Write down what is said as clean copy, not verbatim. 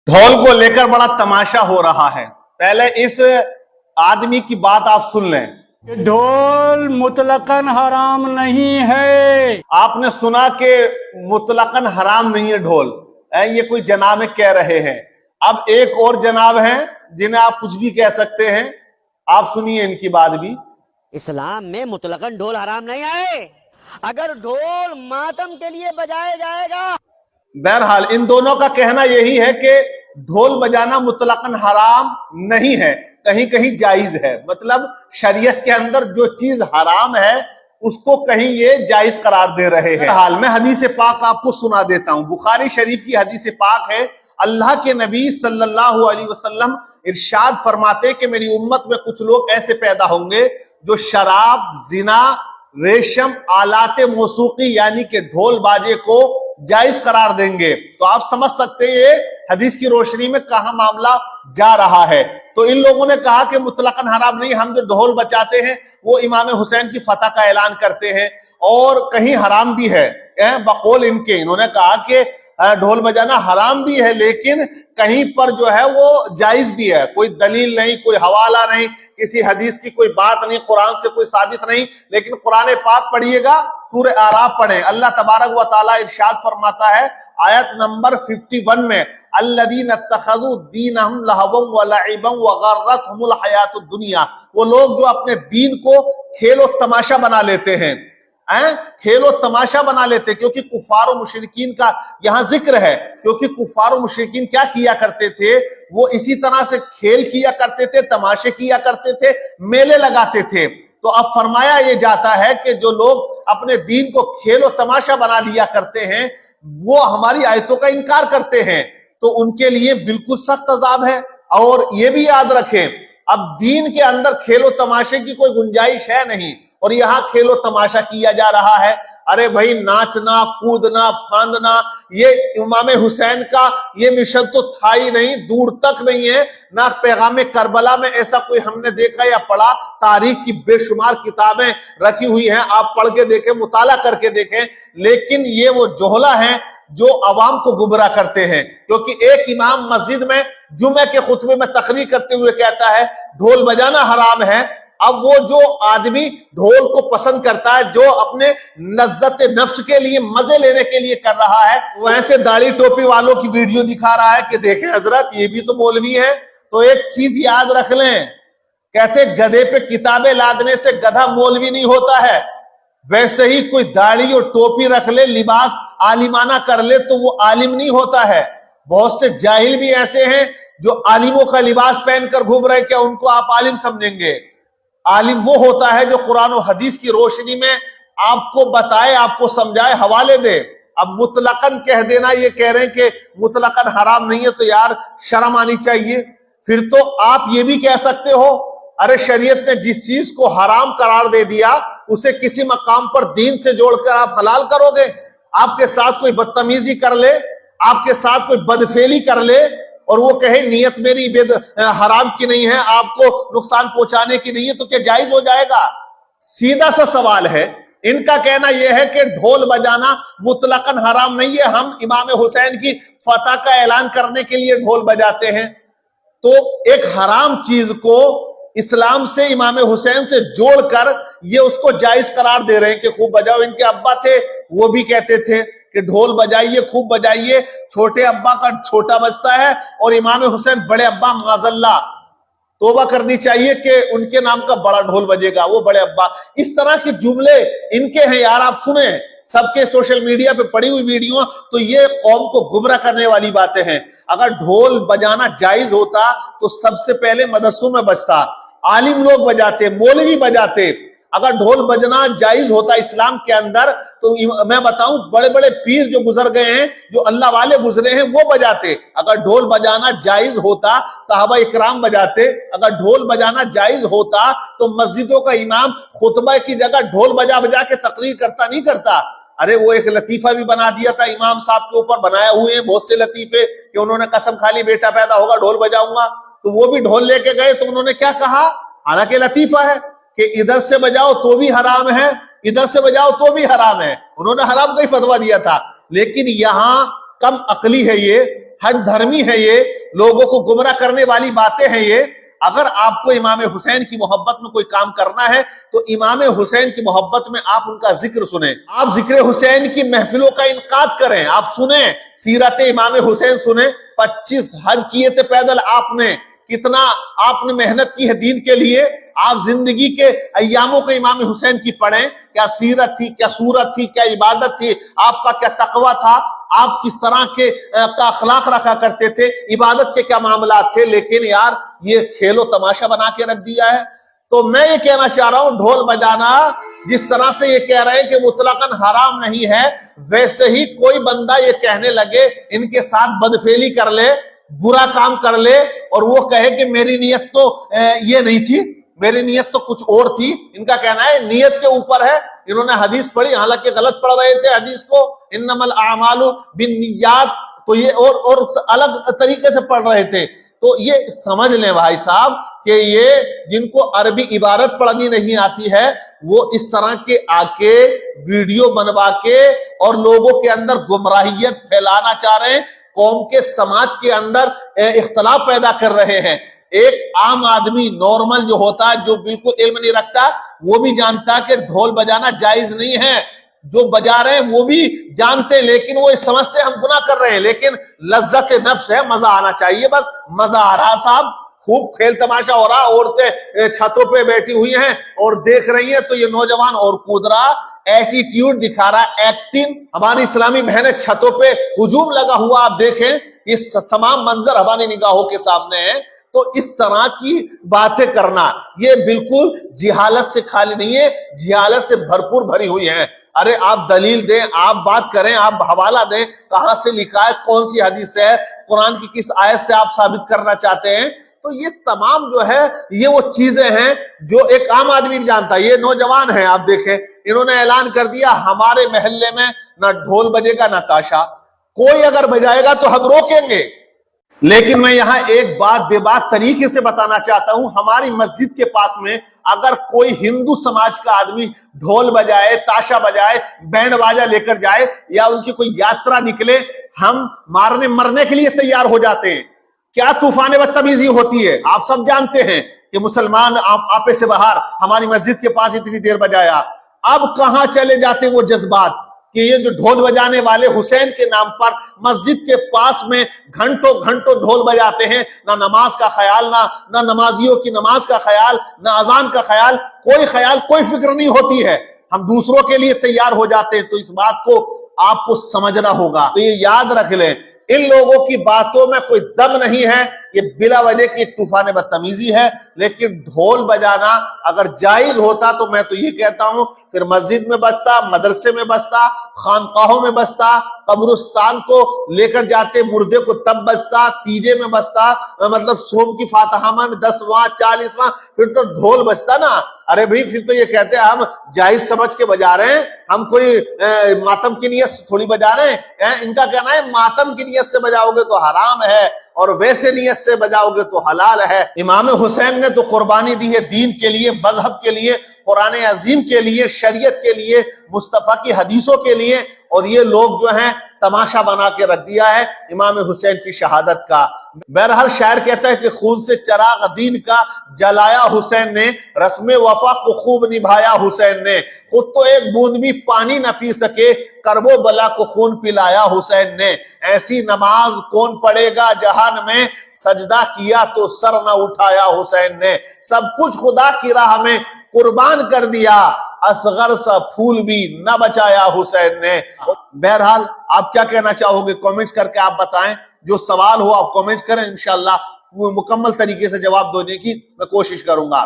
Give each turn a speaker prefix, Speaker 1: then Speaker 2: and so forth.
Speaker 1: ढोल को लेकर बड़ा तमाशा हो रहा है। पहले इस आदमी की बात आप सुन लें।
Speaker 2: ढोल मुतलकन हराम नहीं है।
Speaker 1: आपने सुना कि मुतलकन हराम नहीं है ढोल, ये कोई जनाब कह रहे हैं। अब एक और जनाब हैं जिन्हें आप कुछ भी कह सकते हैं, आप सुनिए इनकी बात भी।
Speaker 3: इस्लाम में मुतलकन ढोल हराम नहीं है। अगर ढोल मातम के लिए बजाया जाएगा।
Speaker 1: बहरहाल इन दोनों का कहना यही है कि ढोल बजाना मुतलकन हराम नहीं है, कहीं कहीं जायज है। मतलब शरीयत के अंदर जो चीज हराम है उसको कहीं ये जायज करार दे रहे हैं। हाल में हदीस पाक आपको सुना देता हूं। बुखारी शरीफ की हदीस पाक है। अल्लाह के नबी सल्लल्लाहु अलैहि वसल्लम इरशाद फरमाते कि मेरी उम्मत में कुछ लोग ऐसे पैदा होंगे जो शराब, जिना, रेशम, आलाते मौसूकी यानी कि ढोल बाजे को जायज करार देंगे। तो आप समझ सकते हैं ये हदीस की रोशनी में कहां मामला जा रहा है। तो इन लोगों ने कहा कि मुतलकन हराम नहीं, हम जो ढोल बजाते हैं वो इमाम हुसैन की फतह का ऐलान करते हैं और कहीं हराम भी है। बकौल इनके इन्होंने कहा कि ढोल बजाना हराम भी है लेकिन कहीं पर जो है वो जायज भी है। कोई दलील नहीं, कोई हवाला नहीं, किसी हदीस की कोई बात नहीं, कुरान से कोई साबित नहीं। लेकिन कुरान पाक पढ़िएगा, सूरह आराफ पढ़ें। अल्लाह तबारक व तआला इरशाद फरमाता है आयत नंबर 51 में, अल्लज़ीना इत्तखज़ू दीनहुम लहवन व लइबन व गर्रतहुमुल हयातुद दुनिया। वो लोग जो अपने दीन को खेलो तमाशा बना लेते हैं, खेलो तमाशा बना लेते। क्योंकि कुफार और मुशरिकीन का यहां जिक्र है, क्योंकि कुफार और मुशरिकीन क्या किया करते थे, वो इसी तरह से खेल किया करते थे, तमाशे किया करते थे, मेले लगाते थे। तो अब फरमाया ये जाता है कि जो लोग अपने दीन को खेलो तमाशा बना लिया करते हैं वो हमारी आयतों का इनकार करते हैं, तो उनके लिए बिल्कुल सख्त अजाब है। और ये भी याद रखें, अब दीन के अंदर खेलो तमाशे की कोई गुंजाइश है नहीं और यहां खेलो तमाशा किया जा रहा है। अरे भाई, नाचना, कूदना, फांदना, ये इमाम हुसैन का ये मिशन तो था ही नहीं, दूर तक नहीं है। ना पैगाम करबला में ऐसा कोई हमने देखा या पढ़ा। तारीख की बेशुमार किताबें रखी हुई हैं, आप पढ़ के देखें, मुताला करके देखें। लेकिन ये वो जोहला हैं जो अवाम को गुमराह करते हैं। क्योंकि एक इमाम मस्जिद में जुमे के खुतबे में तकरीर करते हुए कहता है ढोल बजाना हराम है। अब वो जो आदमी ढोल को पसंद करता है, जो अपने लज्जत नफ्स के लिए, मजे लेने के लिए कर रहा है, वो ऐसे दाढ़ी टोपी वालों की वीडियो दिखा रहा है कि देखें हजरत ये भी तो मौलवी है। तो एक चीज याद रख लें, कहते गधे पे किताबें लादने से गधा मौलवी नहीं होता है। वैसे ही कोई दाढ़ी और टोपी रख ले, लिबास आलिमाना कर ले तो वो आलिम नहीं होता है। बहुत से जाहिल भी ऐसे हैं जो आलिमों का लिबास पहनकर घूम रहे, क्या उनको आप आलिम समझेंगे? आलिम वो होता है जो कुरान और हदीस की रोशनी में आपको बताए, आपको समझाए, हवाले दे। अब मुतलकन कह देना, ये कह रहे हैं कि मुतलकन हराम नहीं है, तो यार शर्म आनी चाहिए। फिर तो आप ये भी कह सकते हो, अरे शरीयत ने जिस चीज को हराम करार दे दिया उसे किसी मकाम पर दीन से जोड़कर आप हलाल करोगे। आपके साथ कोई बदतमीजी कर ले, आपके साथ कोई बदफेली कर ले और वो कहे नियत मेरी हराम की नहीं है, आपको नुकसान पहुंचाने की नहीं है, तो क्या जायज हो जाएगा? सीधा सा सवाल है। इनका कहना यह है कि ढोल बजाना मुतलकन हराम नहीं है, हम इमाम हुसैन की फतह का ऐलान करने के लिए ढोल बजाते हैं। तो एक हराम चीज को इस्लाम से, इमाम हुसैन से जोड़कर ये उसको जायज करार दे रहे हैं कि खूब बजाओ। इनके अब्बा थे, वो भी कहते थे कि ढोल बजाइए, खूब बजाइए। छोटे अब्बा का छोटा बजता है और इमाम हुसैन बड़े अब्बा, माज़अल्लाह, तौबा करनी चाहिए कि उनके नाम का बड़ा ढोल बजेगा, वो बड़े अब्बा। इस तरह के जुमले इनके हैं यार, आप सुने सबके सोशल मीडिया पे पड़ी हुई वीडियो, तो ये कौम को गुमराह करने वाली बातें हैं। अगर ढोल बजाना जायज होता तो सबसे पहले मदरसों में बजता, आलिम लोग बजाते, मौलवी बजाते। अगर ढोल बजना जायज होता इस्लाम के अंदर तो मैं बताऊं बड़े बड़े पीर जो गुजर गए हैं, जो अल्लाह वाले गुजरे हैं, वो बजाते। अगर ढोल बजाना जायज होता सहाबा इकराम बजाते। अगर ढोल बजाना जायज होता तो मस्जिदों का इमाम खुतबा की जगह ढोल बजा बजा के तकरीर करता नहीं करता। अरे वो एक लतीफा भी बना दिया था इमाम साहब के ऊपर, बनाया हुए हैं बहुत से लतीफे कि उन्होंने कसम खा ली बेटा पैदा होगा ढोल बजाऊंगा, तो वो भी ढोल लेके गए तो उन्होंने क्या कहा, हालांकि लतीफा है कि इधर से बजाओ तो भी हराम है, इधर से बजाओ तो भी हराम है। उन्होंने हराम का ही फतवा दिया था। लेकिन यहां कम अकली है ये, हट धर्मी है ये, लोगों को गुमराह करने वाली बातें हैं ये। अगर आपको इमाम हुसैन की मोहब्बत में कोई काम करना है तो इमाम हुसैन की मोहब्बत में आप उनका जिक्र सुने, आप जिक्र हुसैन की महफिलों का इनकाद करें, आप सुने सीरत इमाम हुसैन सुने। 25 हज किए थे पैदल आपने, कितना आपने मेहनत की है दीन के लिए। आप जिंदगी के अय्यामों को इमाम हुसैन की पढ़ें, क्या सीरत थी, क्या सूरत थी, क्या इबादत थी, आपका क्या तकवा था, आप किस तरह के का अखलाक रखा करते थे, इबादत के क्या मामलात थे। लेकिन यार ये खेलो तमाशा बना के रख दिया है। तो मैं ये कहना चाह रहा हूं, ढोल बजाना जिस तरह से ये कह रहे हैं कि मुतलकन हराम नहीं है, वैसे ही कोई बंदा ये कहने लगे, इनके साथ बदफेली कर ले, बुरा काम कर ले, और वो कहे कि मेरी नीयत तो ये नहीं थी, मेरी नीयत तो कुछ और थी। इनका कहना है नीयत के ऊपर है। इन्होंने हदीस पढ़ी, हालांकि गलत पढ़ रहे थे हदीस को, इन्नमल आमालु बिन्नियात, तो ये और अलग तरीके से पढ़ रहे थे। तो ये समझ लें भाई साहब कि ये जिनको अरबी इबारत पढ़नी नहीं आती है, वो इस तरह के आके वीडियो बनवा के और लोगों के अंदर गुमराहियत फैलाना चाह रहे हैं, कौम के समाज के अंदर इख्तलाफ पैदा कर रहे हैं। एक आम आदमी नॉर्मल जो होता है, जो बिल्कुल इल्म नहीं रखता, वो भी जानता है कि ढोल बजाना जायज नहीं है। जो बजा रहे हैं वो भी जानते हैं, लेकिन वो इस समझ से हम गुनाह कर रहे हैं। लेकिन लज्जत नफ्स है, मजा आना चाहिए, बस मजा आ रहा साहब, खूब खेल तमाशा हो रहा, औरतें छतों पे बैठी हुई हैं और देख रही हैं, तो ये नौजवान और कूद रहा, एटीट्यूड दिखा रहा, एक्टिंग। हमारी इस्लामी बहनें छतों पे हुजूम लगा हुआ, आप देखें, ये तमाम मंजर हमारी निगाहों के सामने है। तो इस तरह की बातें करना ये बिल्कुल जिहालत से खाली नहीं है, जिहालत से भरपूर भरी हुई है। अरे आप दलील दें, आप बात करें, आप हवाला दें, कहां से लिखा है, कौन सी हदीस है, कुरान की किस आयत से आप साबित करना चाहते हैं। तो ये तमाम जो है ये वो चीजें हैं जो एक आम आदमी भी जानता है। ये नौजवान है, आप देखें, इन्होंने ऐलान कर दिया हमारे महल्ले में ना ढोल बजेगा ना ताशा, कोई अगर बजाएगा तो हम रोकेंगे। लेकिन मैं यहां एक बात बेबाक तरीके से बताना चाहता हूं, हमारी मस्जिद के पास में अगर कोई हिंदू समाज का आदमी ढोल बजाए, ताशा बजाए, बैंड बाजा लेकर जाए, या उनकी कोई यात्रा निकले, हम मारने मरने के लिए तैयार हो जाते हैं। क्या तूफान बदतमीजी होती है, आप सब जानते हैं कि मुसलमान आपे से बाहर हमारी मस्जिद के पास इतनी देर बजाया। अब कहां चले जाते हैं वो जज्बात कि ये जो ढोल बजाने वाले हुसैन के नाम पर मस्जिद के पास में घंटों घंटों ढोल बजाते हैं, ना नमाज का ख्याल, ना नमाजियों की नमाज का ख्याल, ना अजान का ख्याल, कोई फिक्र नहीं होती है, हम दूसरों के लिए तैयार हो जाते हैं। तो इस बात को आपको समझना होगा। तो ये याद रख लें, इन लोगों की बातों में कोई दम नहीं है, ये बिला वजह की एक तूफान बदतमीजी है। लेकिन ढोल बजाना अगर जायज होता तो मैं तो ये कहता हूं फिर मस्जिद में बजता, मदरसे में बजता, खानकाहों में बजता, कब्रिस्तान को लेकर जाते मुर्दे को तब बजता, तीजे में बजता, मतलब सोम की फातिहा में 10वां 40वां, फिर तो ढोल बजता ना। अरे भाई फिर तो ये कहते हैं हम जायज समझ के बजा रहे हैं, हम कोई मातम की नियत से थोड़ी बजा रहे हैं। इनका कहना है मातम की नियत से बजाओगे तो हराम है और वैसे नियत से बजाओगे तो हलाल है। इमाम हुसैन ने तो कुर्बानी दी है दीन के लिए, मजहब के लिए, कुरान अजीम के लिए, शरीयत के लिए, मुस्तफा की हदीसों के लिए, और ये लोग जो हैं तमाशा बना के रख दिया है इमाम हुसैन की शहादत का। बहरहाल शायर कहता है कि खून से चराग दीन का जलाया हुसैन ने, रस्म वफा को खूब निभाया हुसैन ने, खुद तो एक बूंद भी पानी न पी सके, करबो बला को खून पिलाया हुसैन ने। ऐसी नमाज कौन पढ़ेगा जहान में, सजदा किया तो सर न उठाया हुसैन ने। सब कुछ खुदा की राह में कुर्बान कर दिया, असगर सा फूल भी न बचाया हुसैन ने। बहरहाल आप क्या कहना चाहोगे, कमेंट्स करके आप बताएं। जो सवाल हो आप कमेंट्स करें, इंशाअल्लाह मुकम्मल तरीके से जवाब देने की मैं कोशिश करूंगा।